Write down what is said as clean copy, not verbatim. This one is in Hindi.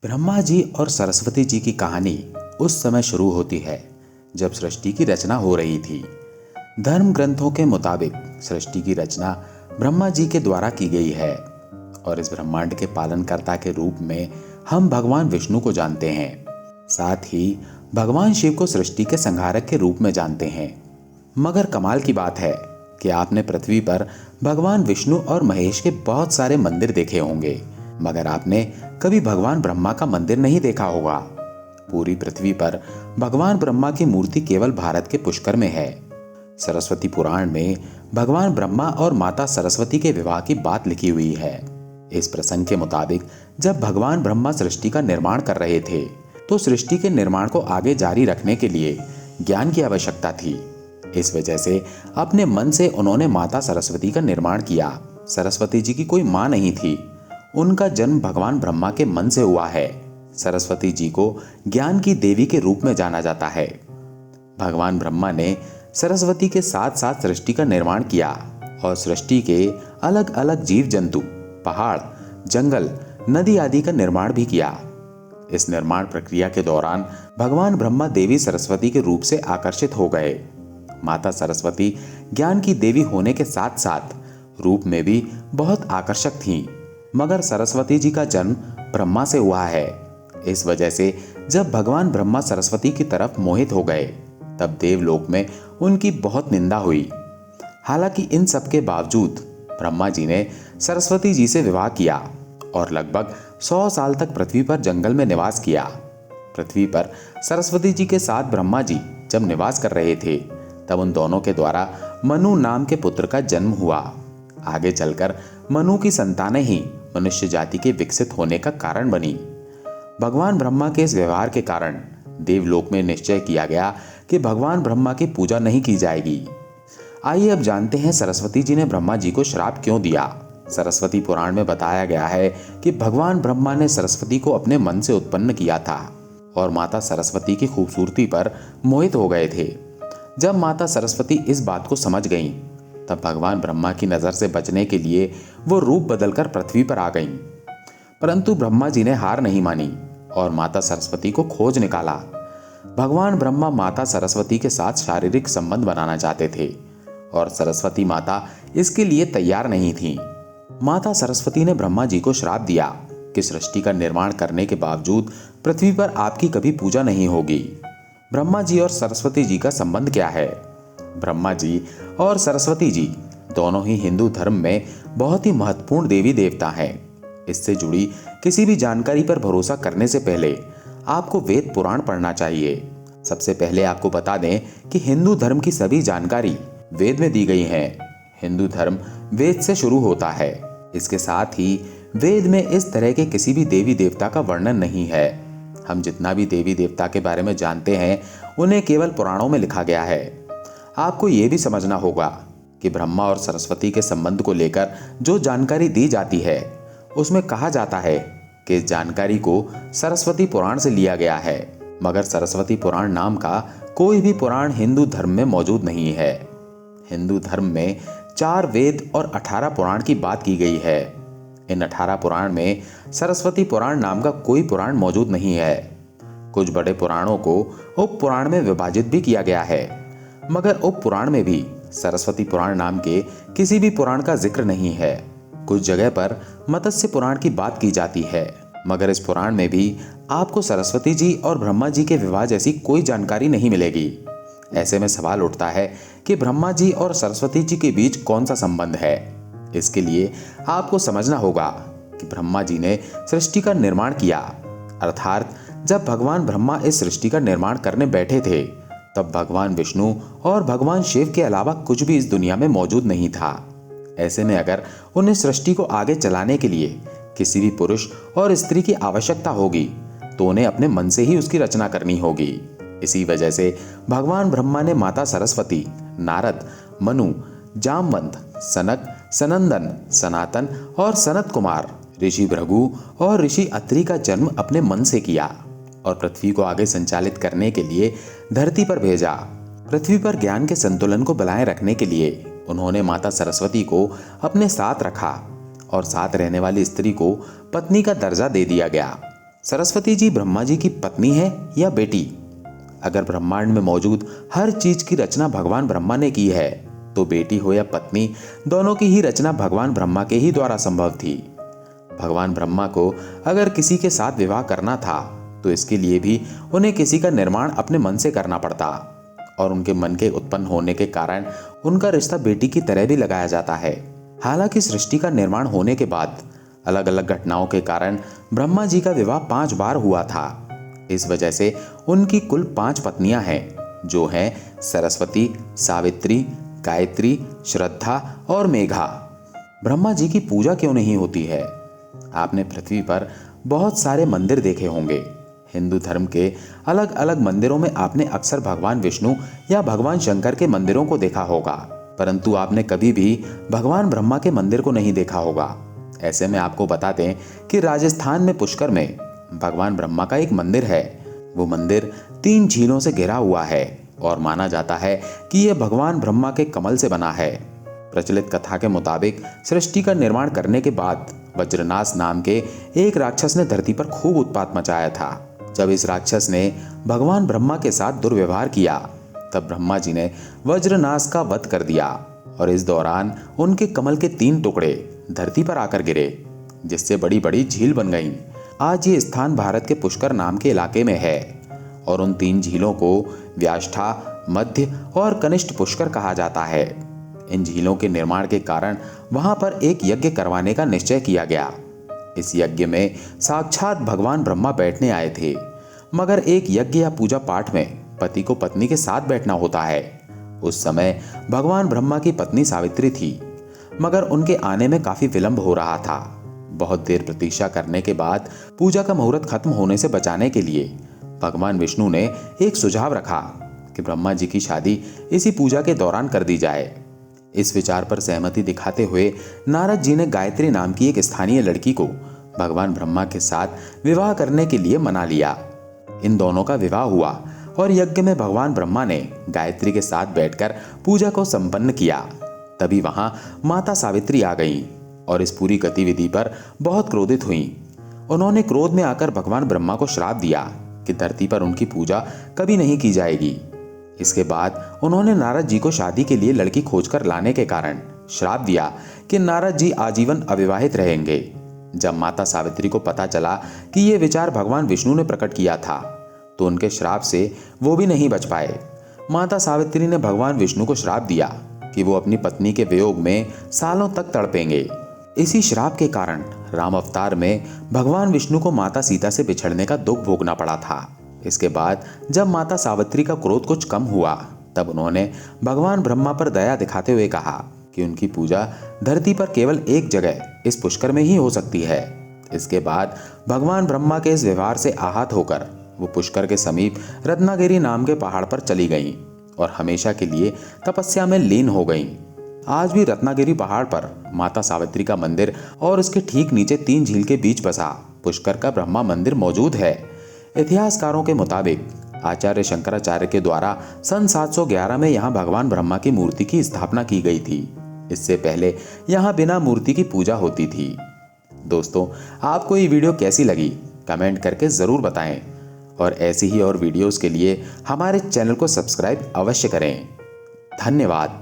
ब्रह्मा जी और सरस्वती जी की कहानी उस समय शुरू होती है जब सृष्टि की रचना हो रही थी। धर्म ग्रंथों के मुताबिक सृष्टि की रचना ब्रह्मा जी के द्वारा की गई है और इस ब्रह्मांड के पालनकर्ता के रूप में हम भगवान विष्णु को जानते हैं। साथ ही भगवान शिव को सृष्टि के संहारक के रूप में जानते हैं। मगर कमाल की बात है कि आपने पृथ्वी पर भगवान विष्णु और महेश के बहुत सारे मंदिर देखे होंगे, मगर आपने कभी भगवान ब्रह्मा का मंदिर नहीं देखा होगा। पूरी पृथ्वी पर भगवान ब्रह्मा की मूर्ति केवल भारत के पुष्कर में है। सरस्वती पुराण में भगवान ब्रह्मा और माता सरस्वती के विवाह की बात लिखी हुई है। इस प्रसंग के मुताबिक जब भगवान ब्रह्मा सृष्टि का निर्माण कर रहे थे तो सृष्टि के निर्माण को आगे जारी रखने के लिए ज्ञान की आवश्यकता थी। इस वजह से अपने मन से उन्होंने माता सरस्वती का निर्माण किया। सरस्वती जी की कोई मां नहीं थी, उनका जन्म भगवान ब्रह्मा के मन से हुआ है। सरस्वती जी को ज्ञान की देवी के रूप में जाना जाता है। भगवान ब्रह्मा ने सरस्वती के साथ साथ सृष्टि का निर्माण किया और सृष्टि के अलग अलग जीव जंतु, पहाड़, जंगल, नदी आदि का निर्माण भी किया। इस निर्माण प्रक्रिया के दौरान भगवान ब्रह्मा देवी सरस्वती के रूप से आकर्षित हो गए। माता सरस्वती ज्ञान की देवी होने के साथ साथ रूप में भी बहुत आकर्षक थीं, मगर सरस्वती जी का जन्म ब्रह्मा से हुआ है। इस वजह से जब भगवान ब्रह्मा सरस्वती की तरफ मोहित हो गए तब देवलोक में उनकी बहुत निंदा हुई। हालांकि इन सब के बावजूद ब्रह्मा जी ने सरस्वती जी से विवाह किया और लगभग 100 साल तक पृथ्वी पर जंगल में निवास किया। पृथ्वी पर सरस्वती जी के साथ ब्रह्मा जी जब निवास कर रहे थे तब उन दोनों के द्वारा मनु नाम के पुत्र का जन्म हुआ। आगे चलकर मनु की संतानें ही मनुष्य जाति के विकसित होने का कारण बनी। भगवान ब्रह्मा के इस व्यवहार के कारण देवलोक में निश्चय किया गया कि भगवान ब्रह्मा की पूजा नहीं की जाएगी। आइए अब जानते हैं सरस्वती जी ने ब्रह्मा जी को श्राप क्यों दिया। सरस्वती पुराण में बताया गया है कि भगवान ब्रह्मा ने सरस्वती को अपने मन से उत्पन्न किया था और माता सरस्वती की खूबसूरती पर मोहित हो गए थे। जब माता सरस्वती इस बात को समझ गईं, तब भगवान ब्रह्मा की नजर से बचने के लिए वो रूप बदलकर पृथ्वी पर आ गईं। परंतु ब्रह्मा जी ने हार नहीं मानी और माता सरस्वती को खोज निकाला। भगवान ब्रह्मा माता सरस्वती के साथ शारीरिक संबंध बनाना चाहते थे और सरस्वती माता इसके लिए तैयार नहीं थी। माता सरस्वती ने ब्रह्मा जी को श्राप दिया कि सृष्टि का निर्माण करने के बावजूद पृथ्वी पर आपकी कभी पूजा नहीं होगी। ब्रह्मा जी और सरस्वती जी का संबंध क्या है? ब्रह्मा जी और सरस्वती जी दोनों ही हिंदू धर्म में बहुत ही महत्वपूर्ण देवी देवता हैं। इससे जुड़ी किसी भी जानकारी पर भरोसा करने से पहले आपको वेद पुराण पढ़ना चाहिए। सबसे पहले आपको बता दें कि हिंदू धर्म की सभी जानकारी वेद में दी गई है। हिंदू धर्म वेद से शुरू होता है। इसके साथ ही वेद में इस तरह के किसी भी देवी देवता का वर्णन नहीं है। हम जितना भी देवी देवता के बारे में जानते हैं उन्हें केवल पुराणों में लिखा गया है। आपको यह भी समझना होगा कि ब्रह्मा और सरस्वती के संबंध को लेकर जो जानकारी दी जाती है उसमें कहा जाता है कि इस जानकारी को सरस्वती पुराण से लिया गया है, मगर सरस्वती पुराण नाम का कोई भी पुराण हिंदू धर्म में मौजूद नहीं है। हिंदू धर्म में 4 वेद और 18 पुराण की बात की गई है। इन 18 पुराण में सरस्वती पुराण नाम का कोई पुराण मौजूद नहीं है। कुछ बड़े पुराणों को उप पुराण में विभाजित भी किया गया है, मगर उप पुराण में भी सरस्वती पुराण नाम के किसी भी पुराण का जिक्र नहीं है। कुछ जगह पर मत्स्य पुराण की बात की जाती है, मगर इस पुराण में भी आपको सरस्वती जी और ब्रह्मा जी के विवाह जैसी कोई जानकारी नहीं मिलेगी। ऐसे में सवाल उठता है कि ब्रह्मा जी और सरस्वती जी के बीच कौन सा संबंध है। इसके लिए आपको समझना होगा कि ब्रह्मा जी ने सृष्टि का निर्माण किया, अर्थात जब भगवान ब्रह्मा इस सृष्टि का निर्माण करने बैठे थे तब भगवान विष्णु और भगवान शिव के अलावा कुछ भी इस दुनिया में मौजूद नहीं था। ऐसे में अगर उन्हें सृष्टि को आगे चलाने के लिए किसी भी पुरुष और स्त्री की आवश्यकता होगी तो उन्हें अपने मन से ही उसकी रचना करनी होगी। इसी वजह से भगवान ब्रह्मा ने माता सरस्वती, नारद, मनु, जामवंत, सनक, सनंदन, सनातन और सनत कुमार, ऋषि भृगु और ऋषि अत्रि का जन्म अपने मन से किया और पृथ्वी को आगे संचालित करने के लिए धरती पर भेजा। पृथ्वी पर ज्ञान के संतुलन को बनाए रखने के लिए उन्होंने माता सरस्वती को अपने साथ रखा और साथ रहने वाली स्त्री को पत्नी का दर्जा दे दिया गया। सरस्वती जी ब्रह्मा जी की पत्नी है या बेटी? अगर ब्रह्मांड में मौजूद हर चीज की रचना भगवान ब्रह्मा ने की है, तो बेटी हो या पत्नी, दोनों की ही रचना भगवान ब्रह्मा के ही द्वारा संभव थी। भगवान ब्रह्मा को अगर किसी के साथ विवाह करना था, तो इसके लिए भी उन्हें किसी का निर्माण अपने मन से करना पड़ता, और उनके मन के उत्पन्न होने के कारण उनका रिश्ता बेटी की तरह भी लगाया जाता है। हालांकि सृष्टि का निर्माण होने के बाद अलग अलग घटनाओं के कारण ब्रह्मा जी का विवाह 5 बार हुआ था। इस वजह से उनकी कुल 5 पत्नियां हैं, जो हैं सरस्वती, सावित्री, गायत्री, श्रद्धा और मेघा। ब्रह्मा जी की पूजा क्यों नहीं होती है? आपने पृथ्वी पर बहुत सारे मंदिर देखे होंगे। हिंदू धर्म के अलग अलग मंदिरों में आपने अक्सर भगवान विष्णु या भगवान शंकर के मंदिरों को देखा होगा, परंतु आपने कभी भी भगवान ब्रह्मा के मंदिर को नहीं देखा होगा। ऐसे में आपको बता दें कि राजस्थान में पुष्कर में भगवान ब्रह्मा का एक मंदिर है। वो मंदिर 3 झीलों से घिरा हुआ है और माना जाता है कि यह भगवान ब्रह्मा के कमल से बना है। प्रचलित कथा के मुताबिक सृष्टि का निर्माण करने के बाद वज्रनाश नाम के एक राक्षस ने धरती पर खूब उत्पात मचाया था। जब इस राक्षस ने भगवान ब्रह्मा के साथ दुर्व्यवहार किया, तब ब्रह्मा जी ने वज्रनाश का वध कर दिया और इस दौरान उनके कमल के 3 टुकड़े धरती पर आकर गिरे, जिससे बड़ी बड़ी झील बन गईं। आज ये स्थान भारत के पुष्कर नाम के इलाके में है और उन 3 झीलों को व्याष्ठा, मध्य और कनिष्ठ पुष्कर कहा जाता है। इन झीलों के निर्माण के कारण वहां पर एक यज्ञ करवाने का निश्चय किया गया। इस यज्ञ में साक्षात भगवान ब्रह्मा बैठने आए थे, मगर एक यज्ञ या पूजा पाठ में पति को पत्नी के साथ बैठना होता है। उस समय भगवान ब्रह्मा की पत्नी सावित्री थी, मगर उनके आने में काफी विलंब हो रहा था। बहुत देर प्रतीक्षा करने के बाद पूजा का मुहूर्त खत्म होने से बचाने के लिए भगवान विष्णु ने एक सुझाव रखा कि ब्रह्मा जी की शादी इसी पूजा के दौरान कर दी जाए। इस विचार पर सहमति दिखाते हुए नारद जी ने गायत्री नाम की एक स्थानीय लड़की को भगवान ब्रह्मा के साथ विवाह करने के लिए मना लिया। इन दोनों का विवाह हुआ और यज्ञ में भगवान ब्रह्मा ने गायत्री के साथ बैठकर पूजा को संपन्न किया। तभी वहां माता सावित्री आ गईं और इस पूरी गतिविधि पर बहुत क्रोधित हुईं। उन्होंने क्रोध में आकर भगवान ब्रह्मा को श्राप दिया कि धरती पर उनकी पूजा कभी नहीं की जाएगी। इसके बाद उन्होंने नारद जी को शादी के लिए लड़की खोजकर लाने के कारण श्राप दिया कि नारद जी आजीवन अविवाहित रहेंगे। जब माता सावित्री को पता चला कि ये विचार भगवान विष्णु ने प्रकट किया था, तो उनके श्राप से वो भी नहीं बच पाए। माता सावित्री ने भगवान विष्णु को श्राप दिया कि वो अपनी पत्नी के वियोग में सालों तक तड़पेंगे। इसी श्राप के कारण राम अवतार में भगवान विष्णु को माता सीता से बिछड़ने का दुख भोगना पड़ा था। इसके बाद जब माता सावित्री का क्रोध कुछ कम हुआ, तब उन्होंने भगवान ब्रह्मा पर दया दिखाते हुए कहा कि उनकी पूजा धरती पर केवल एक जगह इस पुष्कर में ही हो सकती है। इसके बाद भगवान ब्रह्मा के इस व्यवहार से आहत होकर वो पुष्कर के समीप रत्नागिरी नाम के पहाड़ पर चली गईं और हमेशा के लिए तपस्या में लीन हो गईं। आज भी रत्नागिरी पहाड़ पर माता सावित्री का मंदिर और उसके ठीक नीचे 3 झील के बीच बसा पुष्कर का ब्रह्मा मंदिर मौजूद है। इतिहासकारों के मुताबिक आचार्य शंकराचार्य के द्वारा सन 711 में यहाँ भगवान ब्रह्मा की मूर्ति की स्थापना की गई थी। इससे पहले यहाँ बिना मूर्ति की पूजा होती थी। दोस्तों, आपको ये वीडियो कैसी लगी कमेंट करके ज़रूर बताएं और ऐसी ही और वीडियोस के लिए हमारे चैनल को सब्सक्राइब अवश्य करें। धन्यवाद।